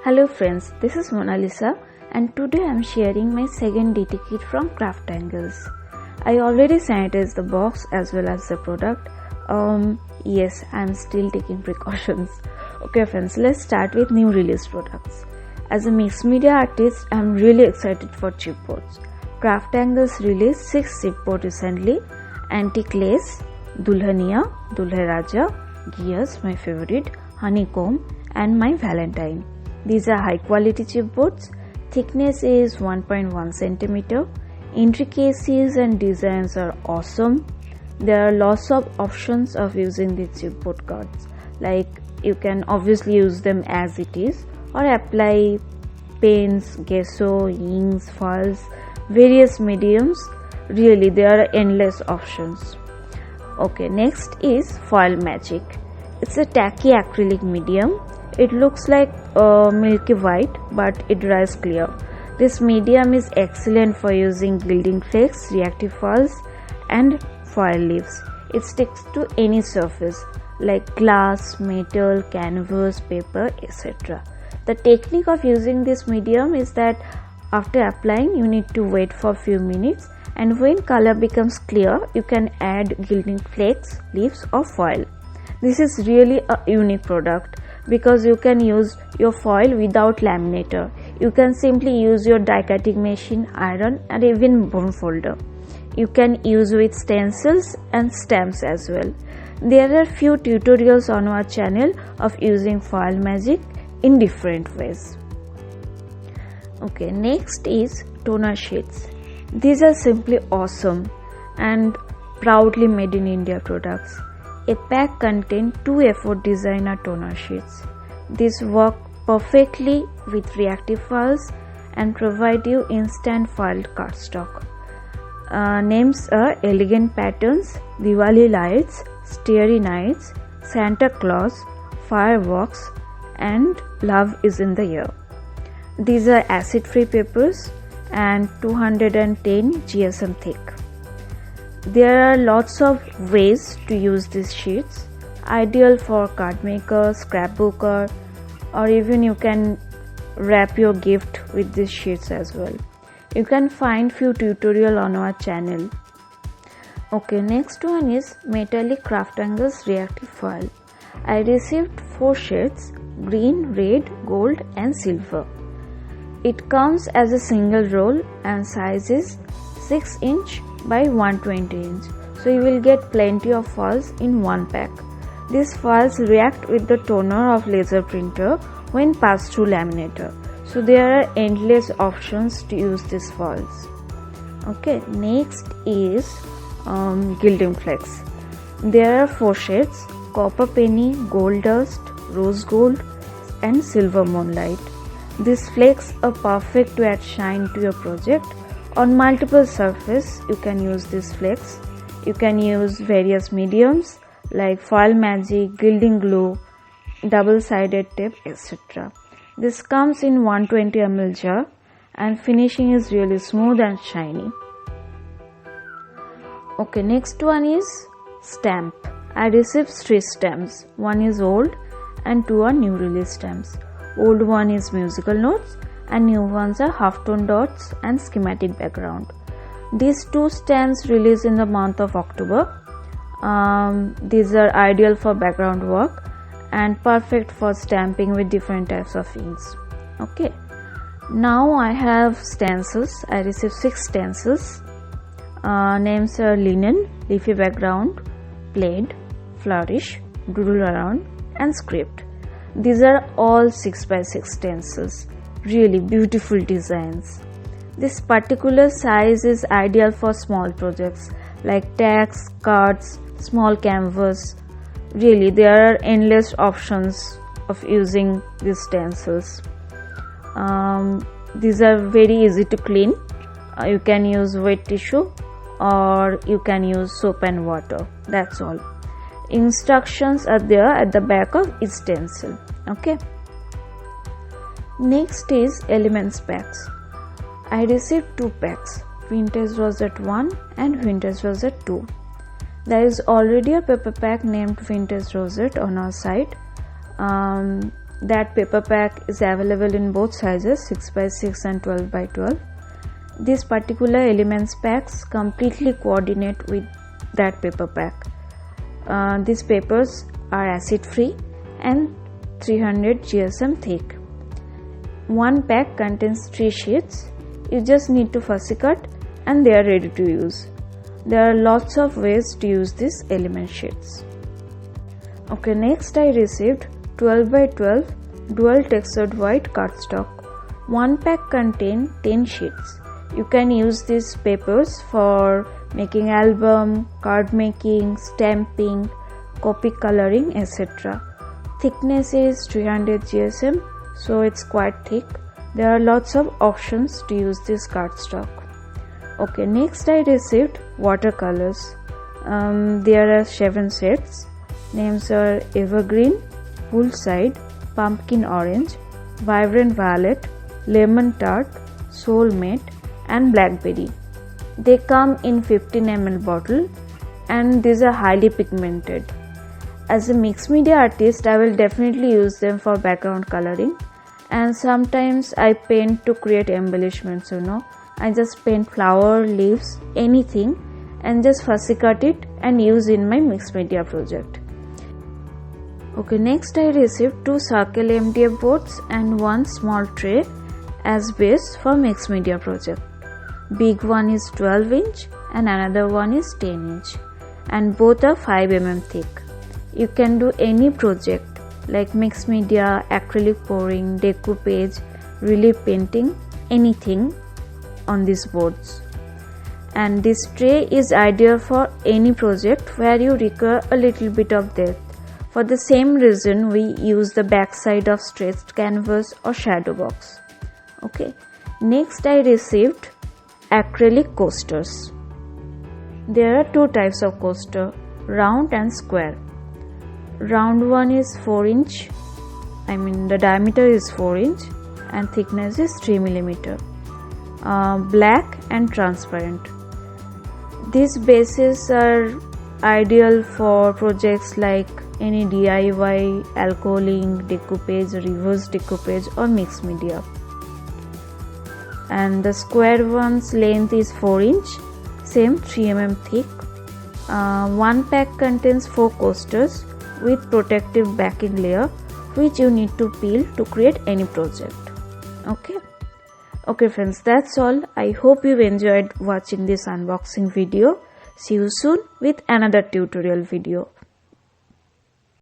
Hello friends, this is Monalisa and today I am sharing my second DT kit from CrafTangles. I already sanitized the box as well as the product. Yes, I am still taking precautions. Okay friends, let's start with new release products. As a mixed media artist, I am really excited for chipboards. CrafTangles released 6 chipboards recently: Antique Lace, Dulhania, Dulhe Raja, Gears, my favorite, Honeycomb and my Valentine. These are high quality chipboards. Thickness is 1.1 cm. Intricacies and designs are awesome. There are lots of options of using these chipboard cards. Like you can obviously use them as it is or apply paints, gesso, inks, foils, various mediums. Really there are endless options. Okay, next is Foil Magic. It's a tacky acrylic medium. It looks like milky white but it dries clear. This medium is excellent for using Gilding Flex, Reactive foils and foil leaves. It sticks to any surface like glass, metal, canvas, paper, etc. The technique of using this medium is that after applying you need to wait for a few minutes, and when color becomes clear you can add Gilding Flex, leaves or foil. This is really a unique product because you can use your foil without laminator. You can simply use your die cutting machine, iron and even bone folder. You can use with stencils and stamps as well. There are few tutorials on our channel of using foil magic in different ways. Okay, next is toner sheets. These are simply awesome and proudly made in India products. A pack contains 2 A4 designer toner sheets. These work perfectly with reactive files and provide you instant filed cardstock. Names are Elegant Patterns, Diwali Lights, Starry Nights, Santa Claus, Fireworks and Love is in the Air. These are acid-free papers and 210 GSM thick. There are lots of ways to use these sheets, ideal for card maker, scrapbooker, or even you can wrap your gift with these sheets as well. You can find few tutorials on our channel. Okay, next one is Metallic CrafTangles Reactive Foil. I received 4 shades: green, red, gold and silver. It comes as a single roll and size is 6 inch by 120 inch, so you will get plenty of foils in one pack. These foils react with the toner of laser printer when passed through laminator, so there are endless options to use these foils. Okay, next is Gilding Flex. There are 4 shades: copper penny, gold dust, rose gold and silver moonlight. These flakes are perfect to add shine to your project. On multiple surfaces you can use this flex. You can use various mediums like foil magic, gilding glue, double-sided tape, etc. This comes in 120 ml jar and finishing is really smooth and shiny. Okay, next one is stamp. I received 3 stamps. One is old and 2 are new release stamps. Old one is musical notes and new ones are half-tone dots and schematic background. These 2 stamps released in the month of October. These are ideal for background work and perfect for stamping with different types of inks. Okay, now I have stencils. I received 6 stencils. Names are Linen, Leafy Background, Plaid, Flourish, Doodle Around and Script. These are all 6x6 stencils. Really beautiful designs. This particular size is ideal for small projects like tags, cards, small canvas. Really there are endless options of using these stencils. These are very easy to clean. You can use wet tissue or you can use soap and water. That's all. Instructions are there at the back of each stencil. Okay. Next is Elements packs. I received 2 packs, Vintage Rosette 1 and Vintage Rosette 2. There is already a paper pack named Vintage Rosette on our site. That paper pack is available in both sizes 6x6 and 12x12. These particular elements packs completely coordinate with that paper pack. These papers are acid free and 300 GSM thick. One pack contains 3 sheets. You just need to fussy cut and they are ready to use. There are lots of ways to use these element sheets. Okay, next I received 12x12 dual textured white cardstock. One pack contains 10 sheets. You can use these papers for making album, card making, stamping, copy coloring, etc. Thickness is 300 GSM, so it's quite thick. There are lots of options to use this cardstock. Okay, next I received watercolors. There are 7 sets. Names are Evergreen, Poolside, Pumpkin Orange, Vibrant Violet, Lemon Tart, Soulmate and Blackberry. They come in 15 ml bottle and these are highly pigmented. As a mixed media artist, I will definitely use them for background coloring, and sometimes I paint to create embellishments, I just paint flower, leaves, anything and just fussy cut it and use in my mixed media project. Okay, next I received 2 circle MDF boards and 1 small tray as base for mixed media project. Big one is 12 inch and another one is 10 inch and both are 5 mm thick. You can do any project like mixed media, acrylic pouring, decoupage, relief painting, anything on these boards. And this tray is ideal for any project where you require a little bit of depth. For the same reason, we use the back side of stretched canvas or shadow box. Okay, next I received acrylic coasters. There are 2 types of coaster, round and square. Round one is 4 inch, the diameter is 4 inch and thickness is 3 mm. Black and transparent. These bases are ideal for projects like any DIY, alcoholing, decoupage, reverse decoupage or mixed media. And the square one's length is 4 inch, same 3 mm thick. One pack contains 4 coasters with protective backing layer which you need to peel to create any project. Okay friends, that's all. I hope you enjoyed watching this unboxing video. See you soon with another tutorial video.